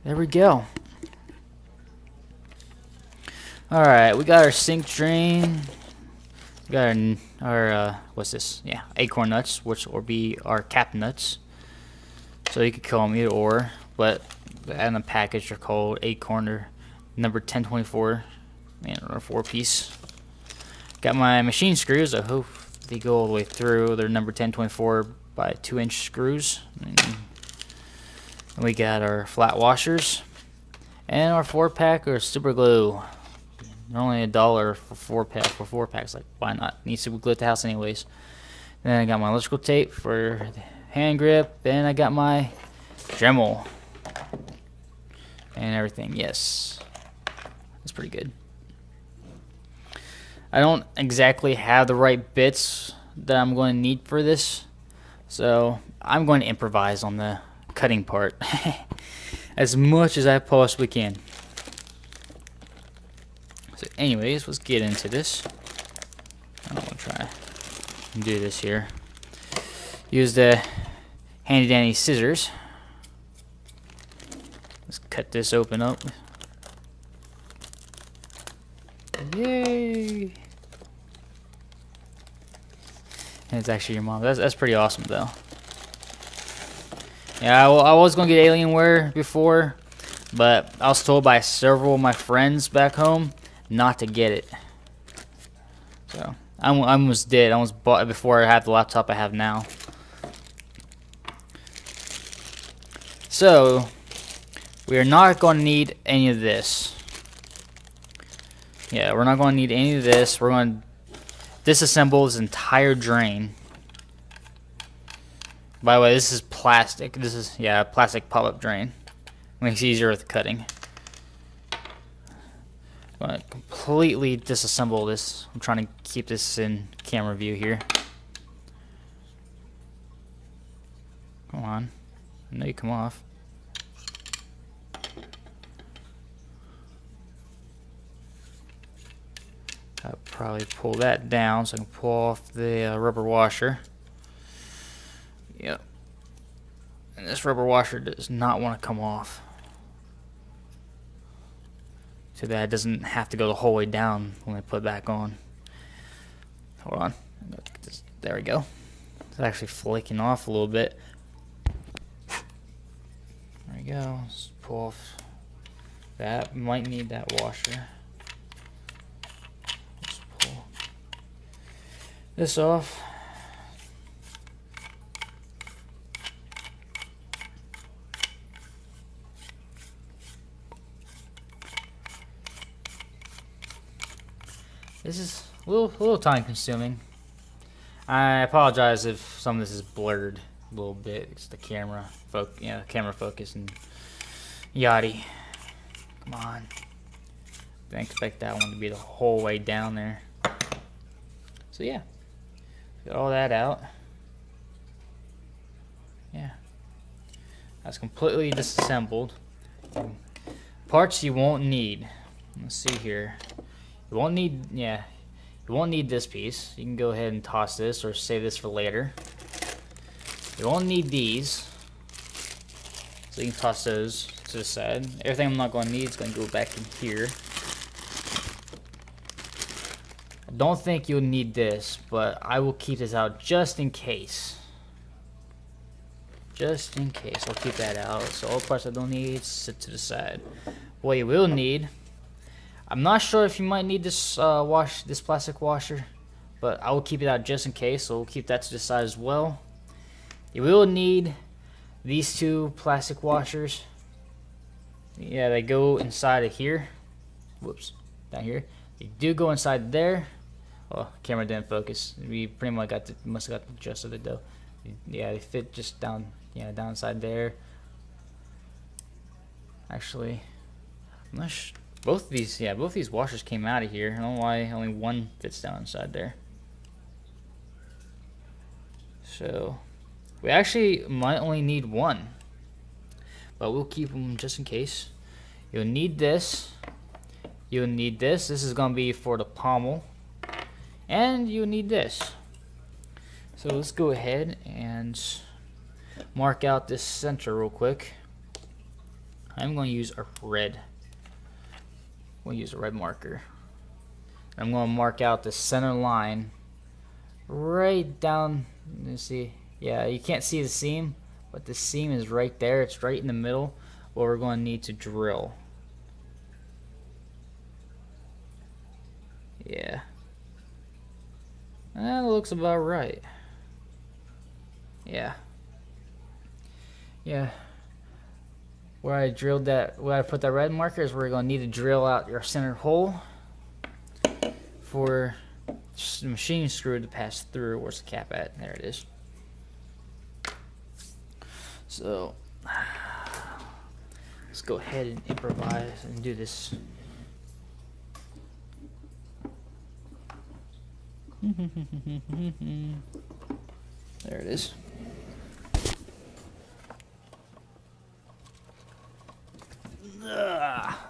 There we go. Alright, we got our sink drain. We got our what's this? Yeah, acorn nuts, which will be our cap nuts. So you could call them either or, but in the package they're called acorn or number 1024, or 4-piece. Got my machine screws. I hope they go all the way through. They're number 1024 by 2-inch screws. And we got our flat washers and our 4-pack of super glue. They're only $1 for 4 packs. Like, why not? Need super glue at the house anyways. Then I got my electrical tape for the hand grip, and I got my Dremel and everything. Yes, that's pretty good. I don't exactly have the right bits that I'm going to need for this, so I'm going to improvise on the cutting part as much as I possibly can. So anyways, let's get into this. I'm going to try and do this here. Use the handy dandy scissors. Let's cut this open up. Yay! And it's actually your mom. That's pretty awesome though. Yeah, I was going to get Alienware before, but I was told by several of my friends back home not to get it. So I almost did. I almost bought it before I had the laptop I have now. So we are not going to need any of this. Yeah, we're not going to need any of this. We're going to disassemble this entire drain. By the way, this is plastic. This is, yeah, a plastic pop-up drain. Makes it easier with cutting. I'm going to completely disassemble this. I'm trying to keep this in camera view here. Come on. I know you come off. I'll probably pull that down so I can pull off the rubber washer. Yep. And this rubber washer does not want to come off, so that it doesn't have to go the whole way down when I put it back on. Hold on. There we go. It's actually flaking off a little bit. There we go. Let's pull off that. Might need that washer. Let's pull this off. This is a little time consuming. I apologize if some of this is blurred a little bit. It's the camera focus and yachty. Come on. Didn't expect that one to be the whole way down there. So yeah, got all that out. Yeah, that's completely disassembled. Parts you won't need. Let's see here. You won't need this piece. You can go ahead and toss this or save this for later. You won't need these, so you can toss those to the side. Everything I'm not going to need is going to go back in here. I don't think you'll need this, but I will keep this out just in case. Just in case, I'll keep that out. So all parts I don't need, sit to the side. What you will need, I'm not sure if you might need this this plastic washer, but I will keep it out just in case, so we'll keep that to the side as well. You will need these 2 plastic washers. Yeah, they go inside of here. Whoops, down here. They do go inside there. Well, camera didn't focus. We pretty much must have got the gist of it though. Yeah, they fit just down. Yeah, down inside there. Actually, I'm not sure. Both these washers came out of here. I don't know why only one fits down inside there. So we actually might only need one, but we'll keep them just in case. You'll need this. You'll need this. This is gonna be for the pommel, and you'll need this. So let's go ahead and mark out this center real quick. I'm going to use a red. We'll use a red marker. I'm going to mark out the center line right down. Let's see. Yeah, you can't see the seam, but the seam is right there. It's right in the middle where we're going to need to drill. Yeah. That looks about right. Yeah. Yeah. Where I drilled that, where I put that red marker is where you're going to need to drill out your center hole for the machine screw to pass through. Where's the cap at? There it is. So let's go ahead and improvise and do this. There it is.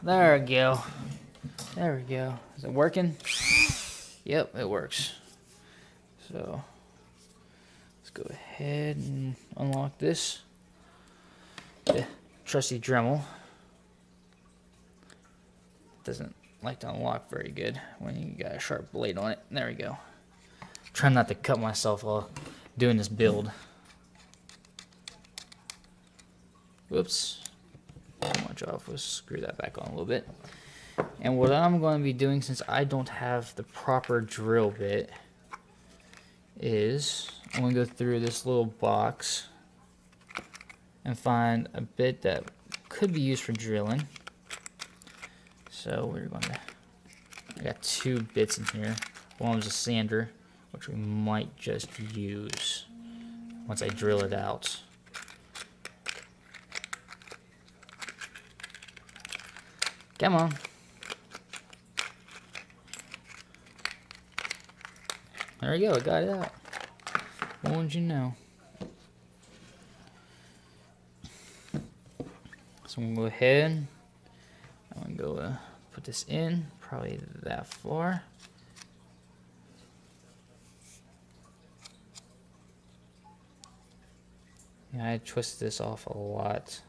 There we go. There we go. Is it working? Yep, it works. So let's go ahead and unlock this. The trusty Dremel doesn't like to unlock very good when you got a sharp blade on it. There we go. Trying not to cut myself while doing this build. Whoops. Much off. We'll screw that back on a little bit. And what I'm going to be doing, since I don't have the proper drill bit, is I'm going to go through this little box and find a bit that could be used for drilling. So we're going to, I got two bits in here. One was a sander, which we might just use once I drill it out. Come on. There we go, I got it out. What would you know? So I'm going to go ahead. I'm going to go put this in, probably that far. Yeah, I twist this off a lot.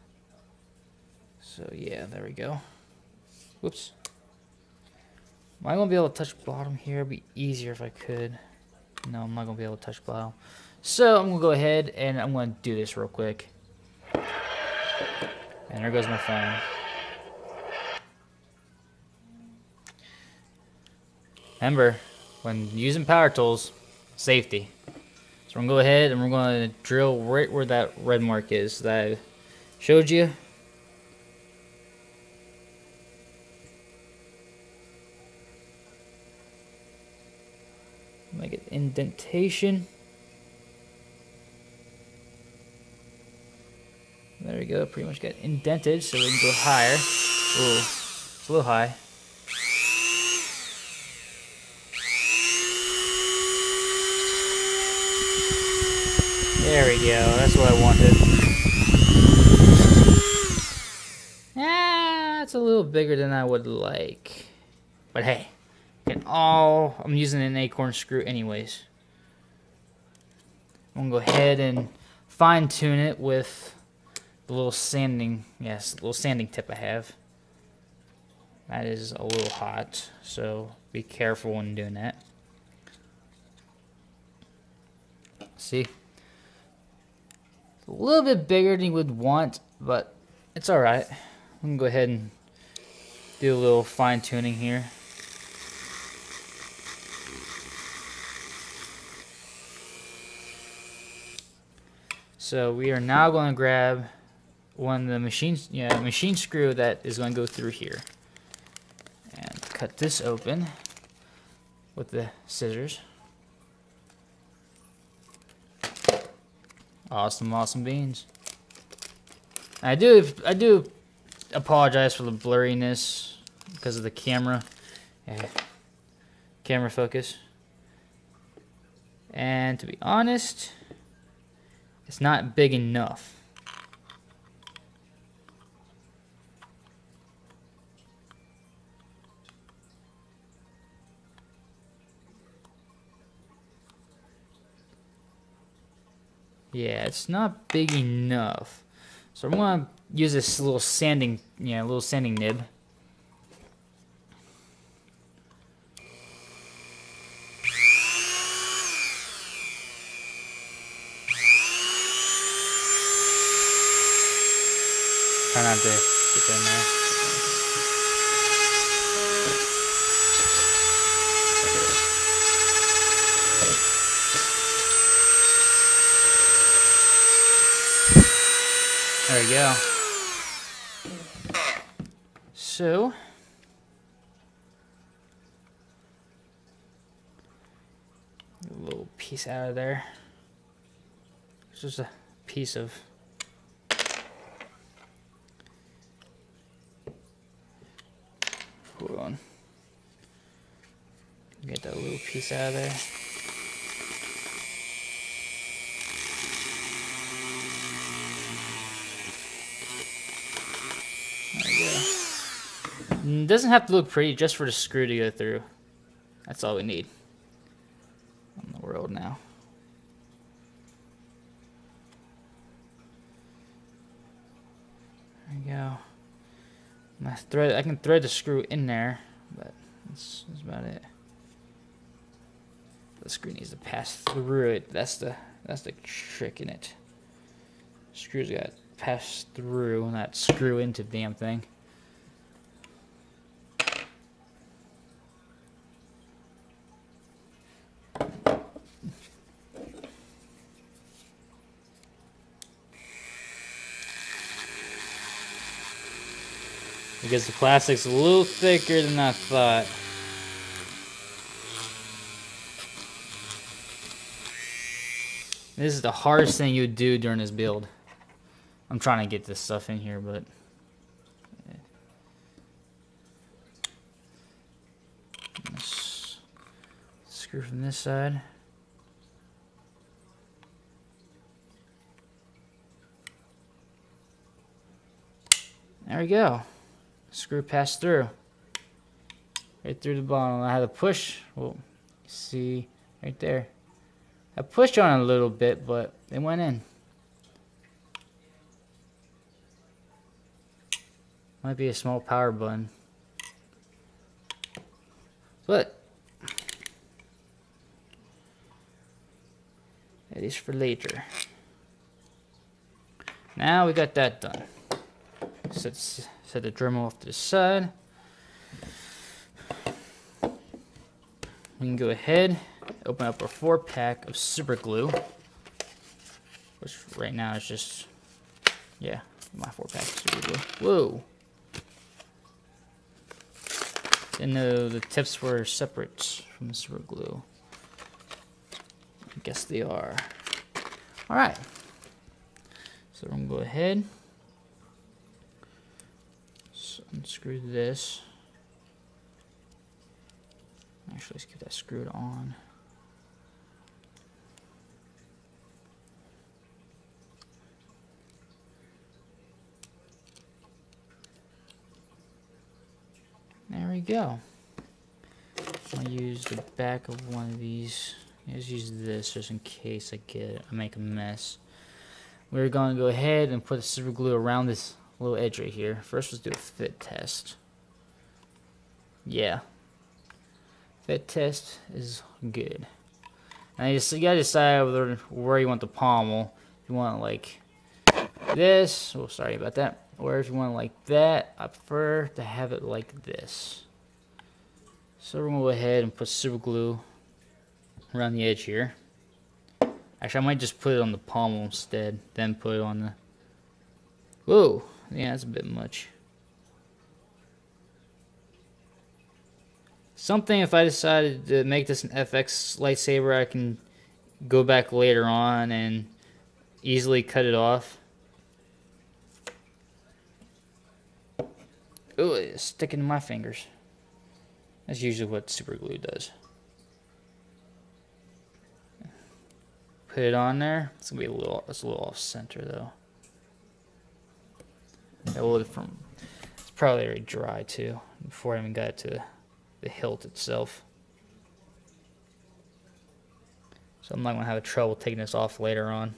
So yeah, there we go. Whoops. Am I going to be able to touch bottom here? It'd be easier if I could. No, I'm not going to be able to touch bottom. So I'm going to go ahead and I'm going to do this real quick. And there goes my phone. Remember, when using power tools, safety. So we're going to go ahead and we're going to drill right where that red mark is that I showed you. Make an indentation. There we go, pretty much got indented so we can go higher. Ooh, it's a little high. There we go, that's what I wanted. It's a little bigger than I would like. But hey. I'm using an acorn screw anyways. I'm gonna go ahead and fine tune it with the little sanding, little sanding tip I have. That is a little hot, so be careful when doing that. See? It's a little bit bigger than you would want, but it's alright. I'm gonna go ahead and do a little fine tuning here. So we are now going to grab one of the machine screw that is going to go through here. And cut this open with the scissors. Awesome beans. I do apologize for the blurriness because of the camera. Camera focus. And to be honest, it's not big enough. Yeah, it's not big enough. So I'm gonna use this little sanding, little sanding nib. Try not to get in there. There we go. So, a little piece out of there. It's just a piece of hold on. Get that little piece out of there. There we go. It doesn't have to look pretty, just for the screw to go through. That's all we need. On the world now. There we go. I can thread the screw in there, but that's about it. The screw needs to pass through it. That's the trick in it. Screws got to pass through, not screw into the damn thing. Because the plastic's a little thicker than I thought. This is the hardest thing you do during this build. I'm trying to get this stuff in here, but screw from this side. There we go. Screw passed through. Right through the bottom. I had to push. Well, see right there. I pushed on it a little bit, but it went in. Might be a small power button. But it is for later. Now we got that done. Set the Dremel off to the side. We can go ahead, open up our 4-pack of super glue, which right now is just, yeah, my 4-pack of super glue. Whoa! Didn't know the tips were separate from the super glue. I guess they are. All right. So we're gonna go ahead. Unscrew this. Actually, let's get that screwed on. There we go. I'll use the back of one of these. Let's use this just in case I make a mess. We're going to go ahead and put the super glue around this little edge right here. First, let's do a fit test. Yeah. Fit test is good. Now you gotta decide where you want the pommel. If you want it like this, oh sorry about that. Or if you want it like that, I prefer to have it like this. So we're gonna go ahead and put super glue around the edge here. Actually, I might just put it on the pommel instead, then put it on the. Whoa, yeah, that's a bit much. Something, if I decided to make this an FX lightsaber, I can go back later on and easily cut it off. Ooh, it's sticking to my fingers. That's usually what super glue does. Put it on there. It's gonna be it's a little off center though. It's probably already dry too before I even got to the hilt itself. So I'm not gonna have trouble taking this off later on.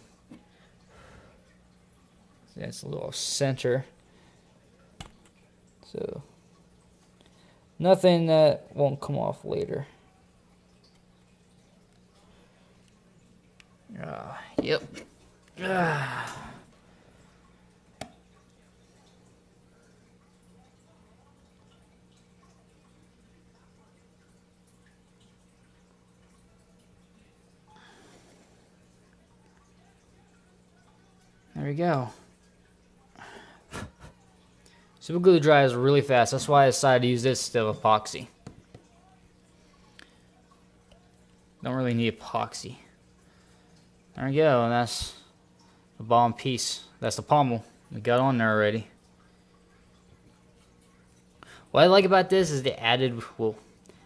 That's a little center. So nothing that won't come off later. Yep. There we go. Super glue dries really fast. That's why I decided to use this instead of epoxy. Don't really need epoxy. There we go. And that's the bottom piece. That's the pommel. We got on there already. What I like about this is the added,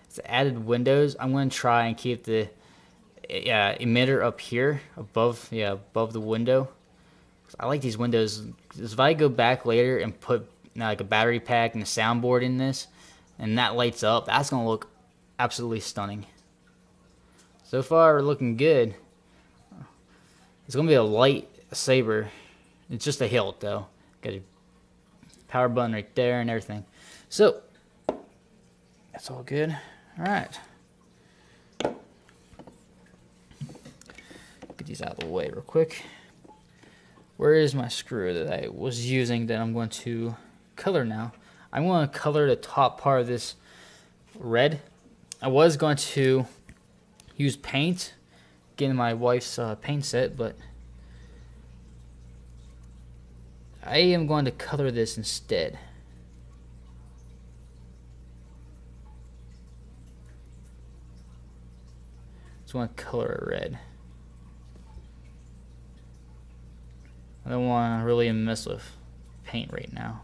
it's the added windows. I'm going to try and keep the emitter up here above the window. I like these windows. If I go back later and put like a battery pack and a soundboard in this, and that lights up, that's gonna look absolutely stunning. So far, we're looking good. It's gonna be a lightsaber. It's just a hilt though. Got a power button right there and everything. So that's all good. All right. Get these out of the way real quick. Where is my screw that I was using that I'm going to color now? I'm going to color the top part of this red. I was going to use paint, getting my wife's paint set, but I am going to color this instead. Just want to color it red. I don't want to really mess with paint right now.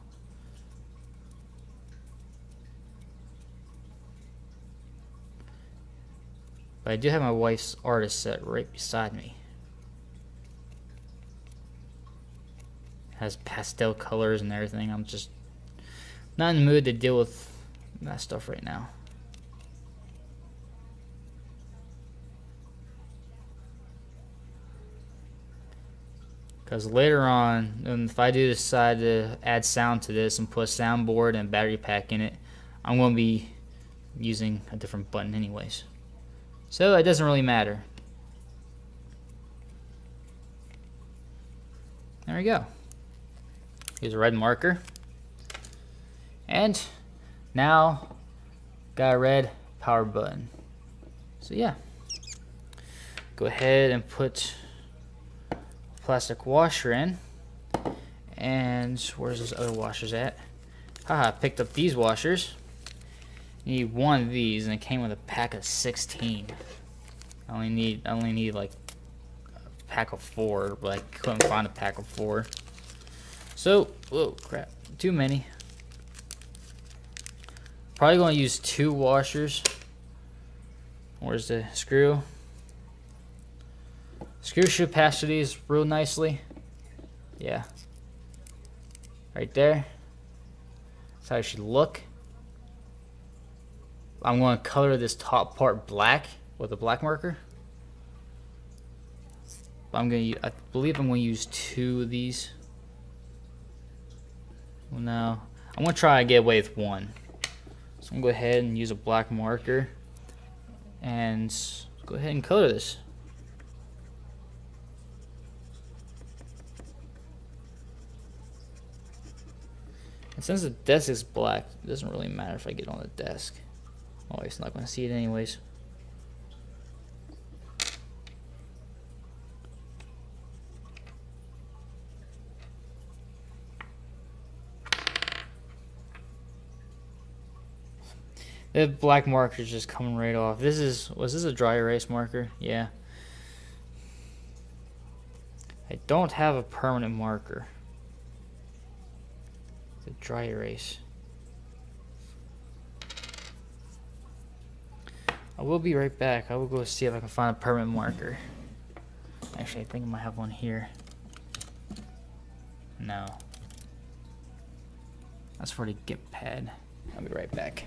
But I do have my wife's artist set right beside me. It has pastel colors and everything. I'm just not in the mood to deal with that stuff right now. Because later on, if I do decide to add sound to this and put a soundboard and battery pack in it, I'm going to be using a different button anyways. So it doesn't really matter. There we go. Here's a red marker. And now got a red power button. So yeah. Go ahead and put plastic washer in, and where's those other washers at? Haha, I picked up these washers. You need one of these, and it came with a pack of 16. I only need like a pack of 4, but I couldn't find a pack of 4. So, whoa, crap, too many. Probably gonna use 2 washers. Where's the screw? Screw should pass through these real nicely. Yeah. Right there. That's how it should look. I'm going to color this top part black with a black marker. I believe I'm going to use 2 of these. Well, no. I'm going to try and get away with 1. So I'm going to go ahead and use a black marker. And go ahead and color this. And since the desk is black, it doesn't really matter if I get on the desk. Oh, it's not going to see it anyways. The black marker is just coming right off. Was this a dry erase marker? Yeah. I don't have a permanent marker. The dry erase. I will be right back. I will go see if I can find a permanent marker. Actually, I think I might have one here. No. That's for the GIMP pad. I'll be right back.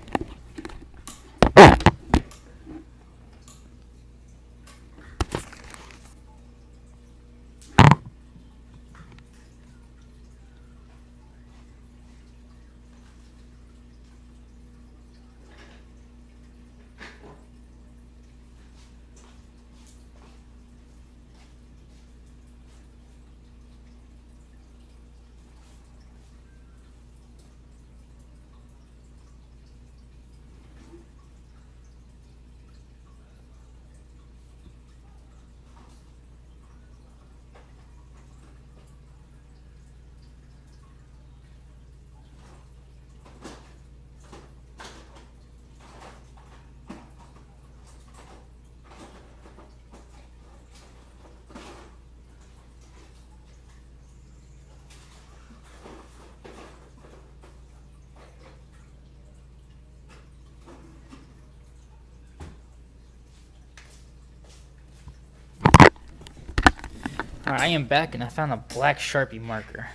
Alright, I am back and I found a black Sharpie marker.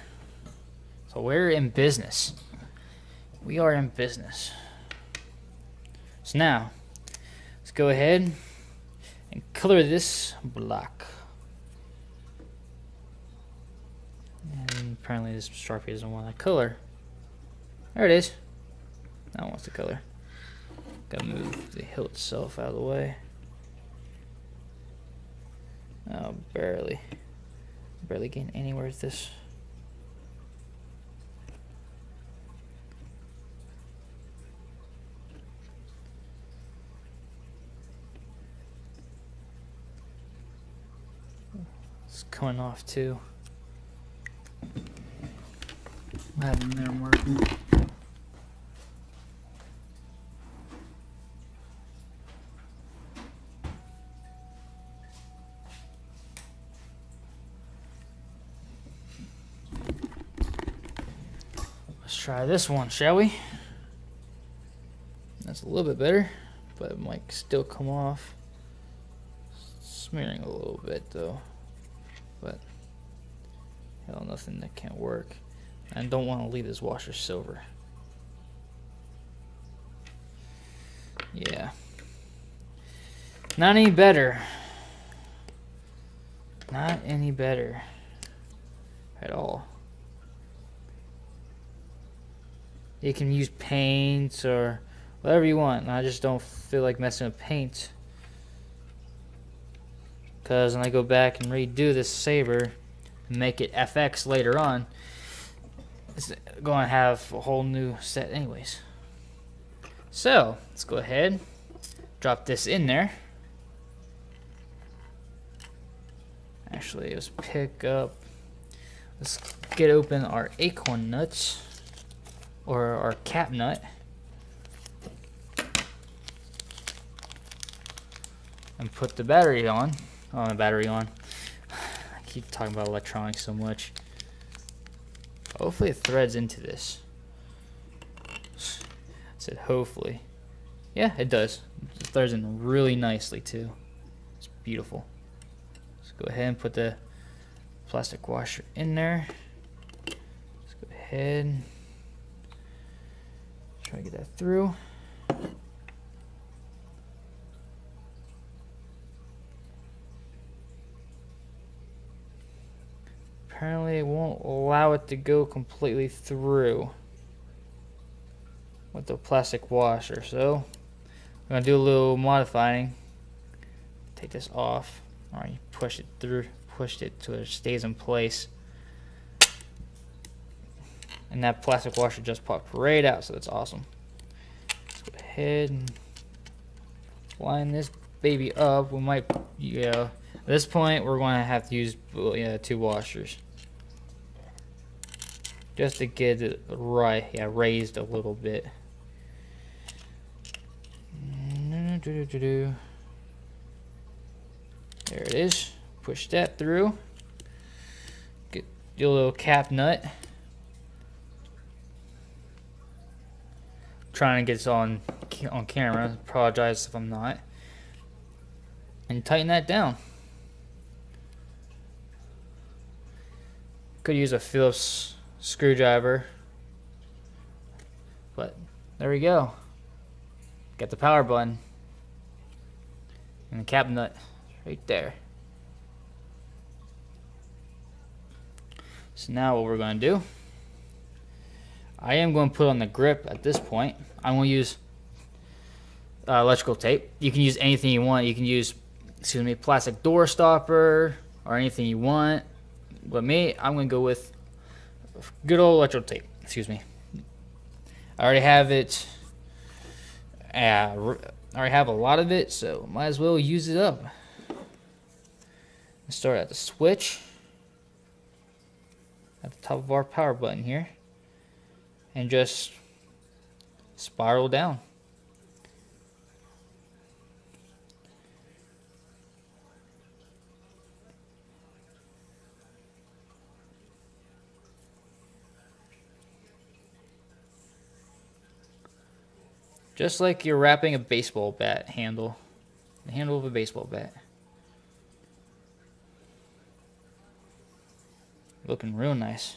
So we're in business. We are in business. So now, let's go ahead and color this black. And apparently this Sharpie doesn't want that color. There it is. Now it wants the color. Gotta move the hilt itself out of the way. Oh, barely getting anywhere with this. It's coming off too. I have them there working. Let's try this one, shall we? That's a little bit better, but it might still come off. Smearing a little bit though, but hell, nothing that can't work. I don't want to leave this washer silver. Yeah, not any better. Not any better at all. You can use paints or whatever you want. I just don't feel like messing with paint, because when I go back and redo this saber and make it FX later on, it's going to have a whole new set anyways. So let's go ahead, drop this in there. Actually, let's get open our acorn nuts, or our cap nut, and put the battery on. Oh, the battery on. I keep talking about electronics so much. Hopefully it threads into this. I said hopefully. Yeah, it does. It threads in really nicely too. It's beautiful. Let's go ahead and put the plastic washer in there. Let's go ahead and try to get that through. Apparently it won't allow it to go completely through with the plastic washer, so I'm gonna do a little modifying. Take this off. Alright, push it through, pushed it so it stays in place. And that plastic washer just popped right out, so that's awesome. Let's go ahead and line this baby up. We might, at this point we're going to have to use 2 washers just to get it right, raised a little bit. There it is. Push that through. Get your little cap nut. Trying to get this on camera. Apologize if I'm not. And tighten that down. Could use a Phillips screwdriver, but there we go. Got the power button and the cap nut right there. So now what we're going to do, I am going to put on the grip at this point. I'm going to use electrical tape. You can use anything you want. You can use, plastic door stopper or anything you want. But me, I'm going to go with good old electrical tape. I already have it. I already have a lot of it, so might as well use it up. Let's start at the switch at the top of our power button here, and just spiral down. Just like you're wrapping a baseball bat handle. The handle of a baseball bat. Looking real nice.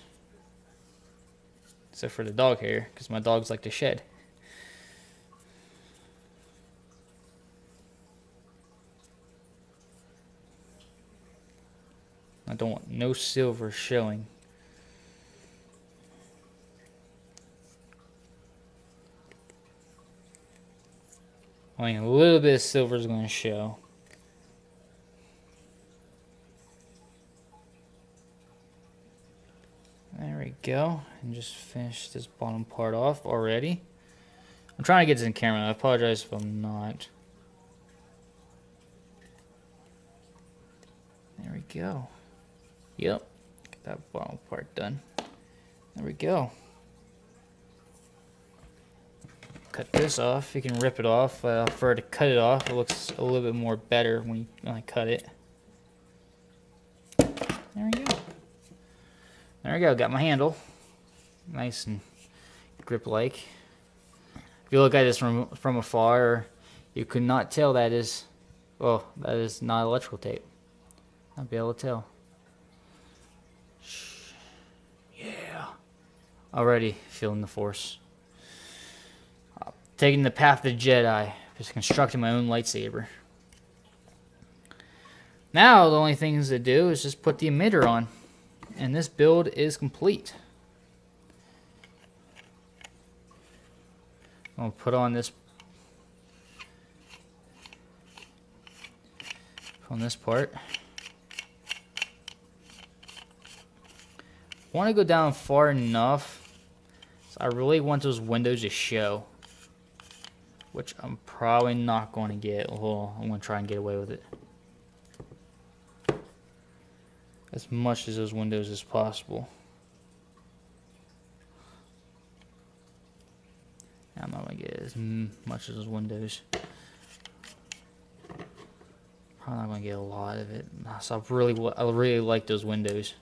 Except for the dog hair, because my dogs like to shed. I don't want no silver showing. Only a little bit of silver is going to show. There we go. And just finish this bottom part off already. I'm trying to get this in camera. I apologize if I'm not. There we go. Yep. Get that bottom part done. There we go. Cut this off. You can rip it off. I prefer to cut it off. It looks a little bit more better when I cut it. There we go. There we go. Got my handle. Nice and grip-like. If you look at this from afar, you could not tell that is, well, that is not electrical tape. I'll be able to tell. Yeah. Already feeling the force. Taking the path of the Jedi. Just constructing my own lightsaber. Now the only things to do is just put the emitter on. And this build is complete. I'll put on this part. I want to go down far enough, so I really want those windows to show, which I'm probably not going to get. Well, I'm going to try and get away with it as much as those windows as possible. I'm not going to get as much of those windows. Probably not going to get a lot of it. So I really like those windows.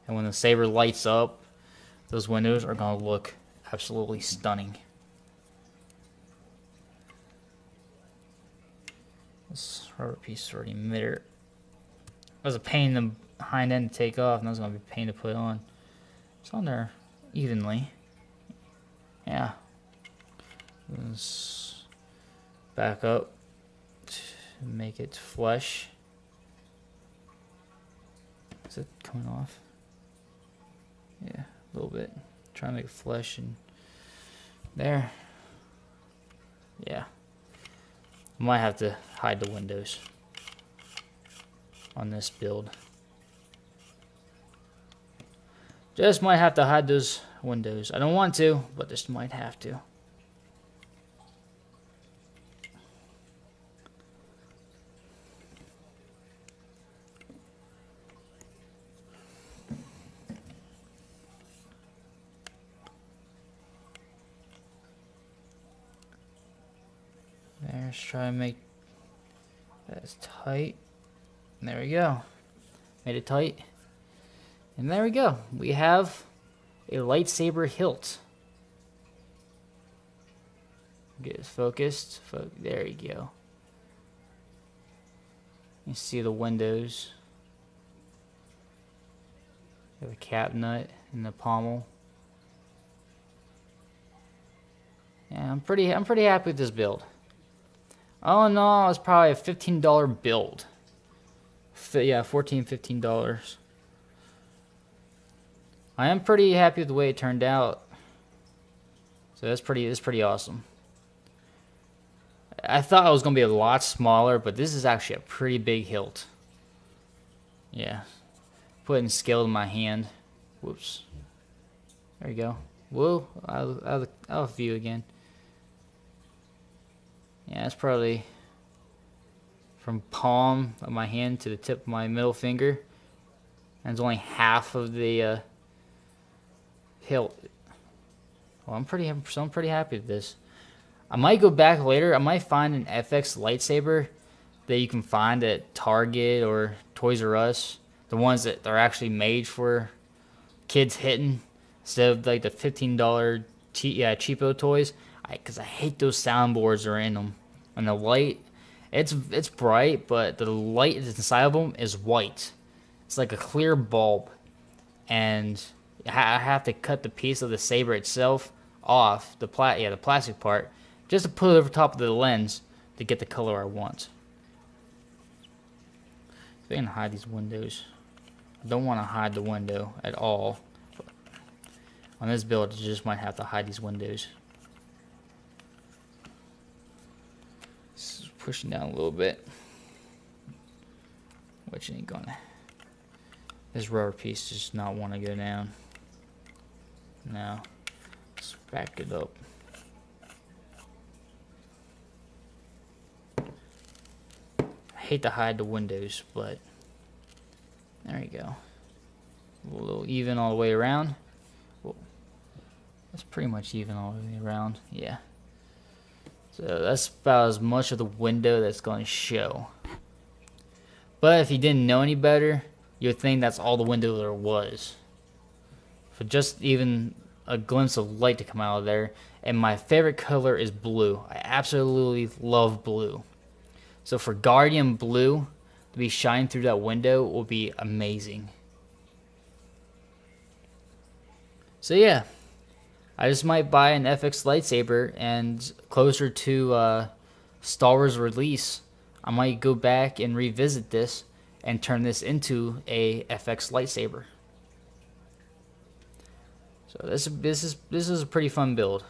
And when the saber lights up, those windows are going to look absolutely stunning. This rubber piece is already emitter. It was a pain in the hind end to take off, and that was going to be a pain to put on. It's on there evenly. Yeah. Let's back up to make it flush. Is it coming off? Yeah, a little bit. Try to make it flush and there. Yeah. I might have to hide the windows on this build. Just might have to hide those windows. I don't want to, but just might have to. Let's try and make that as tight. And there we go. Made it tight. And there we go. We have a lightsaber hilt. Get it focused. There you go. You see the windows. You have a cap nut and the pommel. Yeah, I'm pretty happy with this build. All in all, it's probably a $15 build. Yeah, $14, $15. I am pretty happy with the way it turned out. So that's pretty awesome. I thought it was gonna be a lot smaller, but this is actually a pretty big hilt. Yeah. Putting skill in my hand. Whoops. There you go. Whoa, I'll view again. Yeah, it's probably from palm of my hand to the tip of my middle finger. And it's only half of the hilt. Well, I'm pretty happy with this. I might go back later. I might find an FX lightsaber that you can find at Target or Toys R Us. The ones that are actually made for kids hitting instead of like the $15 cheapo toys. Because I hate those soundboards that are in them. And the light, it's bright, but the light inside of them is white. It's like a clear bulb, and I have to cut the piece of the saber itself off, the plastic part, just to put it over top of the lens to get the color I want. So I can hide these windows. I don't want to hide the window at all. On this build, you just might have to hide these windows. Just pushing down a little bit, which ain't gonna. This rubber piece does not want to go down. Now, let's back it up. I hate to hide the windows, but there you go. A little even all the way around. Well, that's pretty much even all the way around. Yeah. So that's about as much of the window that's going to show. But if you didn't know any better, you'd think that's all the window there was. For just even a glimpse of light to come out of there. And my favorite color is blue. I absolutely love blue. So for Guardian Blue to be shining through that window will be amazing. So yeah, I just might buy an FX lightsaber, and closer to Star Wars release, I might go back and revisit this and turn this into a FX lightsaber. So this is a pretty fun build.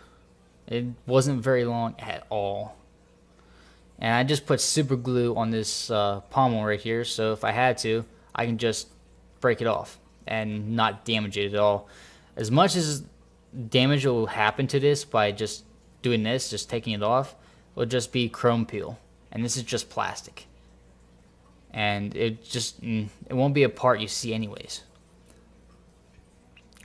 It wasn't very long at all. And I just put super glue on this pommel right here, so if I had to, I can just break it off and not damage it at all. As much as damage will happen to this by just doing this, just taking it off, will just be chrome peel. And this is just plastic. And it won't be a part you see anyways.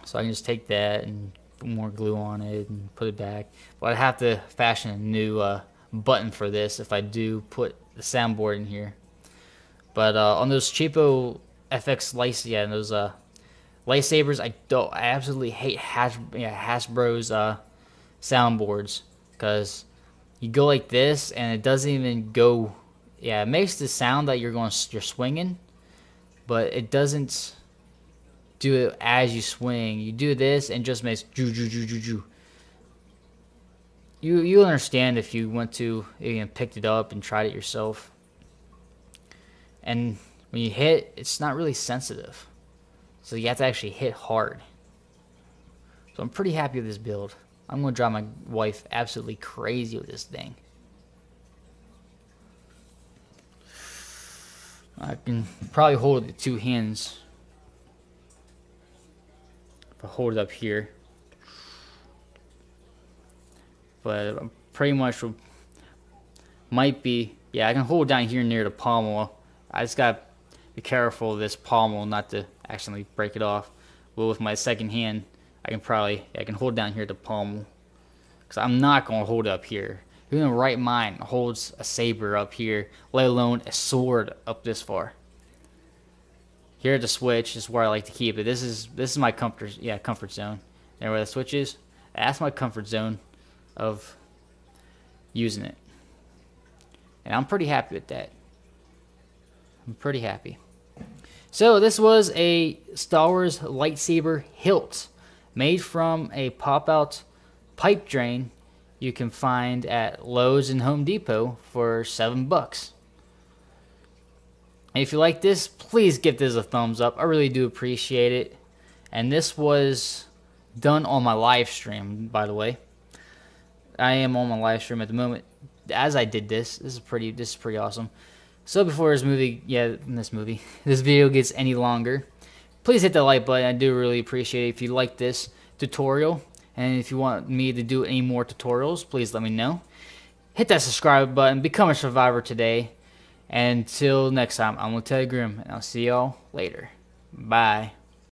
So I can just take that and put more glue on it and put it back. But I have to fashion a new button for this if I do put the soundboard in here. But on those cheapo FX lights, yeah, those lightsabers, I absolutely hate Hasbro's soundboards, because you go like this and it doesn't even go. Yeah, it makes the sound that you're swinging, but it doesn't do it as you swing. You do this and just makes ju ju ju ju ju. You'll understand if you went to picked it up and tried it yourself. And when you hit, it's not really sensitive, so you have to actually hit hard. So I'm pretty happy with this build. I'm gonna drive my wife absolutely crazy with this thing. I can probably hold it with 2 hands. If I hold it up here. But I'm pretty much might be, yeah, I can hold it down here near the pommel. I just gotta be careful of this pommel not to accidentally break it off. But with my second hand, I can hold it down here at the pommel, because I'm not gonna hold it up here. Who in the right mind holds a saber up here, let alone a sword up this far? Here at the switch is where I like to keep it. This is my comfort zone. And where the switch is, that's my comfort zone of using it. And I'm pretty happy with that. I'm pretty happy. So this was a Star Wars Lightsaber Hilt, made from a pop-out pipe drain you can find at Lowe's and Home Depot for $7. And if you like this, please give this a thumbs up. I really do appreciate it. And this was done on my live stream, by the way. I am on my live stream at the moment as I did this. This is pretty awesome. So before this video gets any longer, please hit the like button. I do really appreciate it if you like this tutorial. And if you want me to do any more tutorials, please let me know. Hit that subscribe button. Become a survivor today. And until next time, I'm Lieutenant Grim, and I'll see y'all later. Bye.